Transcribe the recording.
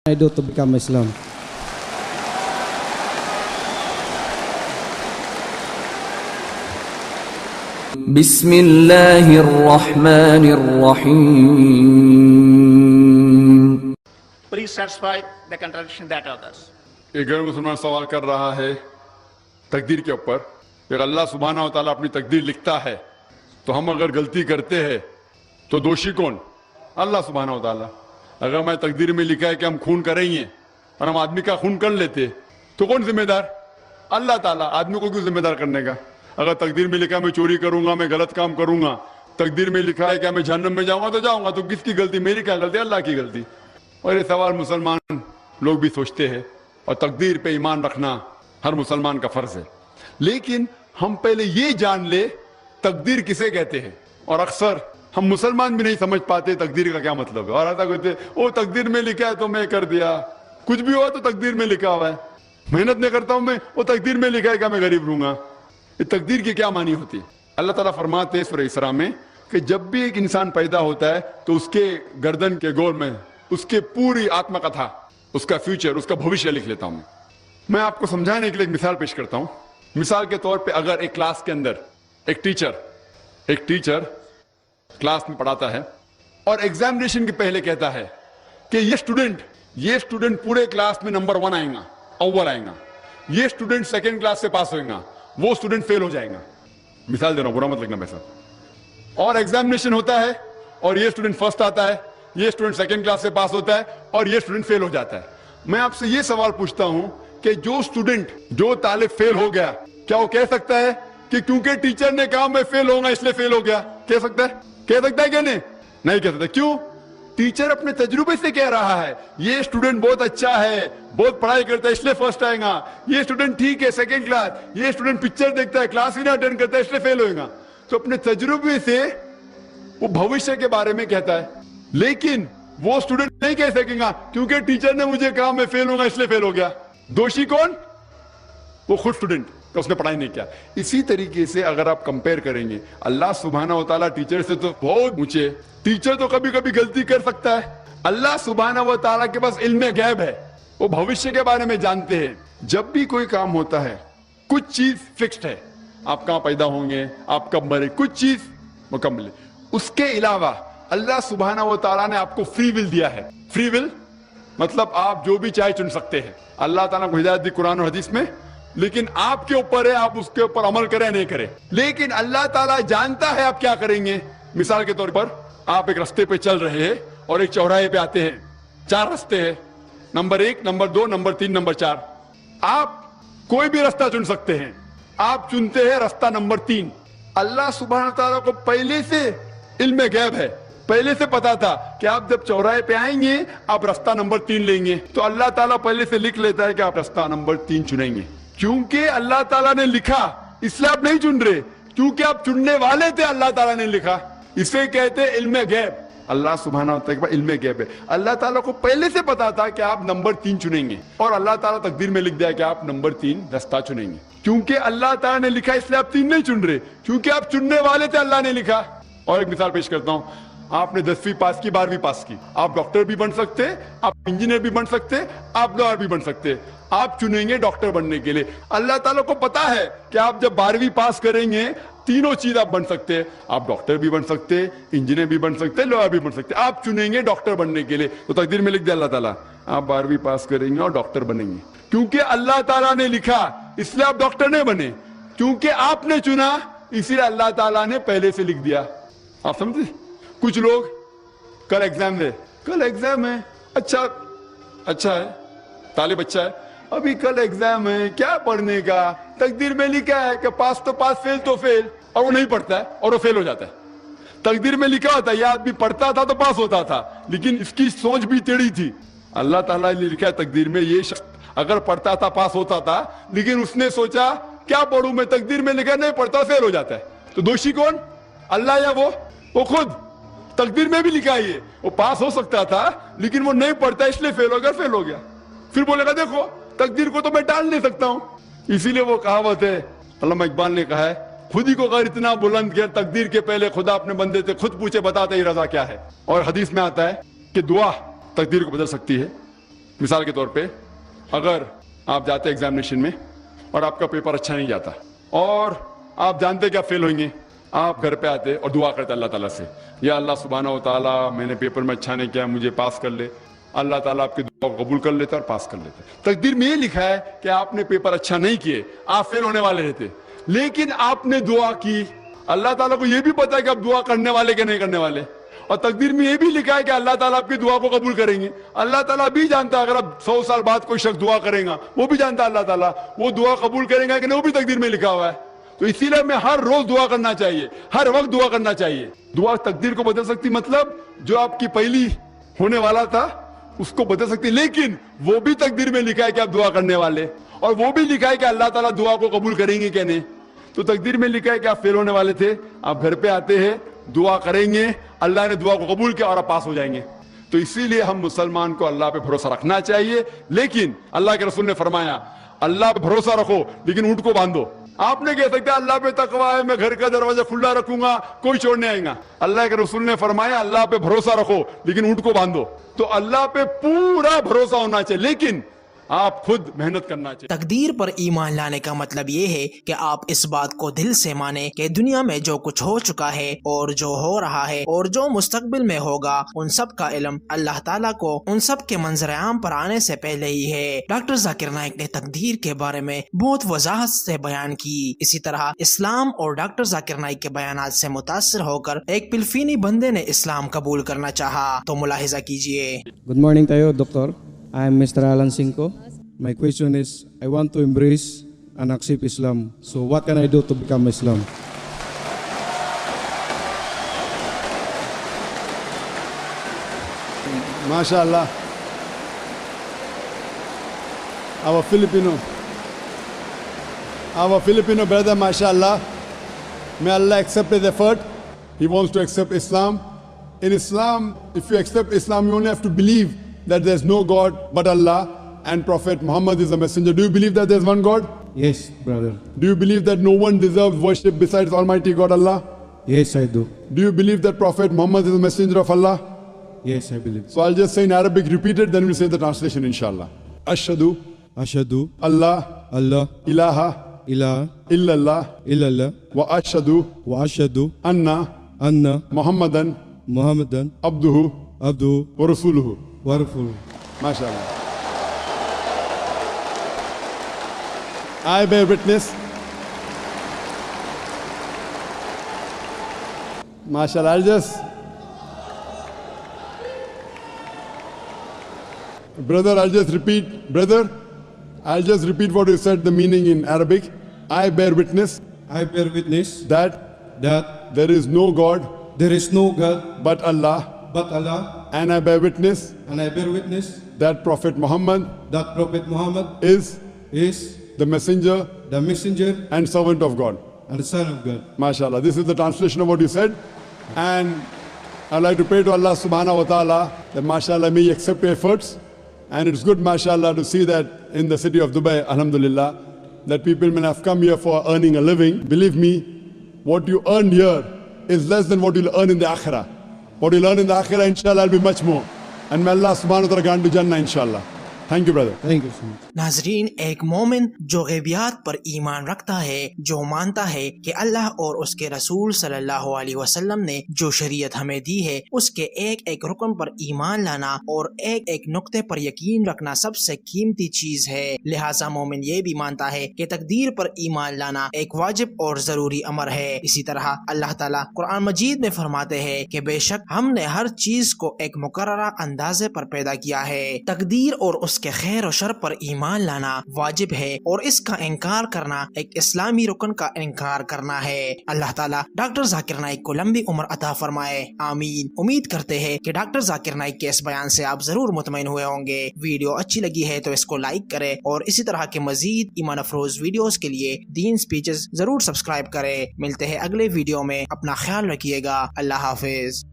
I do to become Muslim. بسم الله الرحمن الرحيم. Please satisfy the contradiction that others. एक गैर मुसलमान सवाल कर रहा है तकदीर के ऊपर कि अल्लाह सुब्हानहू व तआला अपनी तकदीर लिखता है तो हम अगर गलती करते हैं तो दोषी कौन? अल्लाह सुब्हानहू व तआला। अगर मैं तकदीर में लिखा है कि हम खून करेंगे और हम आदमी का खून कर लेते तो कौन जिम्मेदार? अल्लाह ताला। आदमी को क्यों जिम्मेदार करने का? अगर तकदीर में लिखा है मैं चोरी करूंगा, मैं गलत काम करूंगा, तकदीर में लिखा है कि मैं जहन्नम में जाऊंगा तो जाऊंगा, तो किसकी गलती? मेरी क्या गलती? अल्लाह की गलती। और ये सवाल मुसलमान लोग भी सोचते हैं और तकदीर पे ईमान रखना हर मुसलमान का फर्ज है। लेकिन हम पहले ये जान ले तकदीर किसे कहते हैं। और अक्सर हम मुसलमान भी नहीं समझ पाते तकदीर का क्या मतलब है। और ऐसा कहते वो तकदीर में लिखा है तो मैं कर दिया, कुछ भी हो तो तकदीर में लिखा हुआ है, मेहनत नहीं करता हूं मैं, वो तकदीर में लिखा है कि मैं गरीब रहूंगा। ये तकदीर की क्या मानी होती है? अल्लाह ताला फरमाते हैं सूरह इसरा में कि जब भी एक इंसान पैदा होता है तो उसके गर्दन के गोल में उसके पूरी आत्मकथा, उसका फ्यूचर, उसका भविष्य लिख लेता हूं मैं आपको समझाने के लिए एक मिसाल पेश करता हूं। मिसाल के तौर पे अगर एक क्लास के अंदर एक टीचर क्लास में पढ़ाता है और एग्जामिनेशन के पहले कहता है कि ये स्टूडेंट पूरे क्लास में नंबर 1 आएगा, अव्वल आएगा, ये स्टूडेंट सेकंड क्लास से पास होएगा, वो स्टूडेंट फेल हो जाएगा। मिसाल दे रहा हूं, बुरा मत लगना वैसा। और एग्जामिनेशन होता है और ये स्टूडेंट फर्स्ट आता है, ये स्टूडेंट सेकंड क्लास से पास होता है और ये स्टूडेंट फेल हो जाता है। मैं आपसे ये सवाल पूछता हूं कि जो तालिब फेल हो गया, क्या वो कह सकता है कि क्योंकि टीचर ने कहा मैं फेल होऊंगा इसलिए फेल हो गया? कह सकता है क्या? नहीं कह सकता। क्यों? टीचर अपने तजुर्बे से कह रहा है ये स्टूडेंट बहुत अच्छा है, बहुत पढ़ाई करता है इसलिए फर्स्ट आएगा, ये स्टूडेंट ठीक है सेकंड क्लास, ये स्टूडेंट पिक्चर देखता है, क्लास ही ना अटेंड करता है इसलिए फेल होएगा। तो अपने तजुर्बे से वो भविष्य के बारे में कहता है। लेकिन वो स्टूडेंट नहीं कह सकेगा क्योंकि टीचर ने मुझे कहा मैं फेल होऊंगा इसलिए फेल हो गया। दोषी कौन? वो खुद स्टूडेंट, तो उसने पढ़ाई नहीं किया। इसी तरीके से अगर आप कंपेयर करेंगे, अल्लाह सुब्हानहू व तआला टीचर से तो बहुत ऊंचे। टीचर तो कभी कभी गलती कर सकता है। अल्लाह सुब्हानहू व तआला के पास इल्म गैब है, वो भविष्य के बारे में जानते हैं। जब भी कोई काम होता है कुछ चीज फिक्स्ड है, आप कहां पैदा होंगे, आप कब मरे, कुछ चीज मुकम्मल है। उसके अलावा अल्लाह सुब्हानहू व तआला ने आपको फ्री विल दिया है। फ्री विल मतलब आप जो भी चाहे चुन सकते हैं। अल्लाह ताला को हिदायत दी कुरान और हदीस में, लेकिन आपके ऊपर है आप उसके ऊपर अमल करें नहीं करें। लेकिन अल्लाह ताला जानता है आप क्या करेंगे। मिसाल के तौर पर आप एक रास्ते पे चल रहे हैं और एक चौराहे पे आते हैं, 4 रास्ते हैं, नंबर 1, नंबर 2, नंबर 3, नंबर 4। आप कोई भी रास्ता चुन सकते हैं। आप चुनते हैं रास्ता नंबर 3। अल्लाह सुब्हानहू तआला को पहले से इल्म गैब है, पहले से पता था कि आप जब चौराहे पे आएंगे आप रास्ता नंबर 3 लेंगे, तो अल्लाह ताला पहले से लिख लेता है कि आप रास्ता नंबर 3 चुनेंगे। क्योंकि अल्लाह ताला ने लिखा इसलिए आप नहीं चुन रहे, क्योंकि आप चुनने वाले थे, अल्लाह ताला ने लिखा। इसे कहते हैं इल्म गैब। अल्लाह सुब्हानहू व तआला इल्म गैब है। अल्लाह ताला को पहले से पता था कि आप नंबर 3 चुनेंगे और अल्लाह ताला तकदीर में लिख दिया कि आप नंबर 3 रास्ता चुनेंगे। क्योंकि अल्लाह ताला ने लिखा इसलिए आप 3 नहीं चुन रहे, क्योंकि आप चुनने वाले थे, अल्लाह ने लिखा। और एक मिसाल पेश करता हूं। आपने 10वीं पास की, 12वीं पास की, आप डॉक्टर भी बन सकते, आप इंजीनियर भी बन सकते, आप लॉयर भी बन सकते। आप चुनेंगे डॉक्टर बनने के लिए। अल्लाह ताला को पता है कि आप जब 12वीं पास करेंगे तीनों चीज आप बन सकते हैं, आप डॉक्टर भी बन सकते, इंजीनियर भी बन सकते, लॉयर भी बन सकते। आप चुनेंगे डॉक्टर बनने के लिए, तो तकदीर में लिख दिया अल्लाह ताला आप 12वीं पास करेंगे और डॉक्टर बनेंगे। क्योंकि अल्लाह ताला ने लिखा इसलिए आप डॉक्टर नहीं बने, क्योंकि आपने चुना इसीलिए अल्लाह ताला ने पहले से लिख दिया। आप समझे? कुछ लोग कल एग्जाम है, अच्छा है, तालिब अच्छा है, अभी कल एग्जाम है, क्या पढ़ने का? तकदीर में लिखा है कि पास तो पास, फेल तो फेल, और वो नहीं पढ़ता है और वो फेल हो जाता है। तकदीर में लिखा होता है ये आदमी पढ़ता था तो पास होता था, लेकिन इसकी सोच भी टेढ़ी थी। अल्लाह ताला ने लिखा है तकदीर में ये शख्स अगर पढ़ता था पास होता था, लेकिन उसने सोचा क्या पढ़ूं मैं, तकदीर में लिखा नहीं पढ़ता फेल हो जाता है। तो दोषी कौन? अल्लाह या वो खुद? तकदीर में भी लिखा है वो पास हो सकता था लेकिन वो नहीं पढ़ता इसलिए फेल हो गया। फिर बोलेगा देखो तकदीर को तो मैं टाल नहीं सकता हूं। इसीलिए वो कहावत है, अल्लामा इकबाल ने कहा है, खुद ही को अगर इतना बुलंद किया, तकदीर के पहले खुदा अपने बंदे से खुद पूछे बताते ही रजा क्या है। और हदीस में आता है कि दुआ तकदीर को बदल सकती है, مثال کے طور پہ اگر آپ جاتے ہیں ایگزامینیشن میں اور آپ کا پیپر اچھا نہیں جاتا اور آپ جانتے کہ آپ فیل ہوئیں گے, آپ گھر پہ آتے اور دعا کرتے اللہ تعالیٰ سے, یا اللہ سبحانہ و تعالیٰ میں نے پیپر میں اچھا نہیں کیا, مجھے پاس کر لے. اللہ تعالیٰ آپ کی دعا کو قبول کر لیتا اور پاس کر لیتا. تقدیر میں یہ لکھا ہے کہ آپ نے پیپر اچھا نہیں کیے, آپ فیل ہونے والے رہتے, لیکن آپ نے دعا کی. اللہ تعالیٰ کو یہ بھی پتا ہے کہ آپ دعا کرنے والے کہ نہیں کرنے والے, اور تقدیر میں یہ بھی لکھا ہے کہ اللہ تعالیٰ آپ کی دعا کو قبول کریں گے. اللہ تعالیٰ بھی جانتا ہے اگر اب 100 سال بعد کوئی شخص دعا کرے گا, وہ بھی جانتا ہے اللہ تعالیٰ وہ دعا قبول کریں گا کہ نہیں, وہ بھی تقدیر میں لکھا ہوا ہے. تو اسی لیے ہمیں ہر روز دعا کرنا چاہیے, ہر وقت دعا کرنا چاہیے. دعا تقدیر کو بدل سکتی, مطلب جو آپ کی پہلی ہونے والا تھا اس کو بدل سکتی, لیکن وہ بھی تقدیر میں لکھا ہے کہ آپ دعا کرنے والے, اور وہ بھی لکھا ہے کہ اللہ تعالیٰ دعا کو قبول کریں گے کہ نہیں. تو تقدیر میں لکھا ہے کہ آپ فیل ہونے والے تھے, آپ گھر پہ آتے ہیں, دعا کریں گے, اللہ نے دعا کو قبول کیا اور آپ پاس ہو جائیں گے. تو اسی لیے ہم مسلمان کو اللہ پہ بھروسہ رکھنا چاہیے, لیکن اللہ کے رسول نے فرمایا اللہ پہ بھروسہ رکھو لیکن اونٹ کو باندھو. آپ نے کہہ سکتے اللہ پہ تقویٰ ہے, میں گھر کا دروازہ کھلا رکھوں گا, کوئی چور نہیں آئے گا. اللہ کے رسول نے فرمایا اللہ پہ بھروسہ رکھو لیکن اونٹ کو باندھو. تو اللہ پہ پورا بھروسہ ہونا چاہیے, لیکن آپ خود محنت کرنا چاہیے. تقدیر پر ایمان لانے کا مطلب یہ ہے کہ آپ اس بات کو دل سے مانیں کہ دنیا میں جو کچھ ہو چکا ہے اور جو ہو رہا ہے اور جو مستقبل میں ہوگا ان سب کا علم اللہ تعالیٰ کو ان سب کے منظر عام پر آنے سے پہلے ہی ہے. ڈاکٹر ذاکر نائک نے تقدیر کے بارے میں بہت وضاحت سے بیان کی. اسی طرح اسلام اور ڈاکٹر ذاکر نائک کے بیانات سے متاثر ہو کر ایک فلپینی بندے نے اسلام قبول کرنا چاہا, تو ملاحظہ کیجیے. Good morning tayo, Doctor. I am Mr. Alan Cinco. My question is, I want to embrace and accept Islam. So what can I do to become Islam? MashaAllah. Our Filipino brother, MashaAllah, may Allah accept his effort. He wants to accept Islam. In Islam, if you accept Islam, you only have to believe that there's no God but Allah and Prophet Muhammad is a messenger. Do you believe that there's one God? Yes, brother. Do you believe that no one deserves worship besides Almighty God Allah? Yes, I do. Do you believe that Prophet Muhammad is a messenger of Allah? Yes, I believe. So I'll just say in Arabic, repeat it, then we'll say the translation inshallah. Ashhadu Ashhadu Allah Allah ilaha ilaha illallah illallah wa ashhadu wa ashhadu anna anna Muhammadan Muhammadan abduhu abduhu wa rasuluhu. wa rasuluhu. MashaAllah. I bear witness. MashaAllah. I'll just repeat what you said, the meaning in Arabic. I bear witness I bear witness that that there is no God there is no God but Allah, but Allah, and I bear witness and I bear witness that Prophet Muhammad that Prophet Muhammad is is the messenger the messenger and servant of God. and the Son of God. MashaAllah. This is the translation of what you said. And I'd like to pray to Allah subhanahu wa ta'ala that MashaAllah may He accept your efforts. And it's good, MashaAllah, to see that in the city of Dubai, Alhamdulillah, that people may have come here for earning a living. Believe me, what you earn here is less than what you'll earn in the Akhirah. What you'll earn in the Akhirah, inshallah, will be much more. And may Allah subhanahu wa ta'ala grant you Jannah, inshallah. Thank you, brother. Thank you so much. ناظرین، ایک مومن جو غیبیات پر ایمان رکھتا ہے، جو مانتا ہے کہ اللہ اور اس کے رسول صلی اللہ علیہ وسلم نے جو شریعت ہمیں دی ہے اس کے ایک ایک رکن پر ایمان لانا اور ایک ایک نقطے پر یقین رکھنا سب سے قیمتی چیز ہے۔ لہٰذا مومن یہ بھی مانتا ہے کہ تقدیر پر ایمان لانا ایک واجب اور ضروری امر ہے۔ اسی طرح اللہ تعالیٰ قرآن مجید میں فرماتے ہیں کہ بے شک ہم نے ہر چیز کو ایک مقررہ اندازے پر پیدا کیا ہے۔ تقدیر اور اس کے خیر و شر پر ایمان لانا واجب ہے اور اس کا انکار کرنا ایک اسلامی رکن کا انکار کرنا ہے۔ اللہ تعالیٰ ڈاکٹر ذاکر نائک کو لمبی عمر عطا فرمائے، آمین۔ امید کرتے ہیں کہ ڈاکٹر ذاکر نائک کے اس بیان سے آپ ضرور مطمئن ہوئے ہوں گے۔ ویڈیو اچھی لگی ہے تو اس کو لائک کریں اور اسی طرح کے مزید ایمان افروز ویڈیوز کے لیے دین سپیچز ضرور سبسکرائب کریں۔ ملتے ہیں اگلے ویڈیو میں، اپنا خیال رکھیے گا، اللہ حافظ۔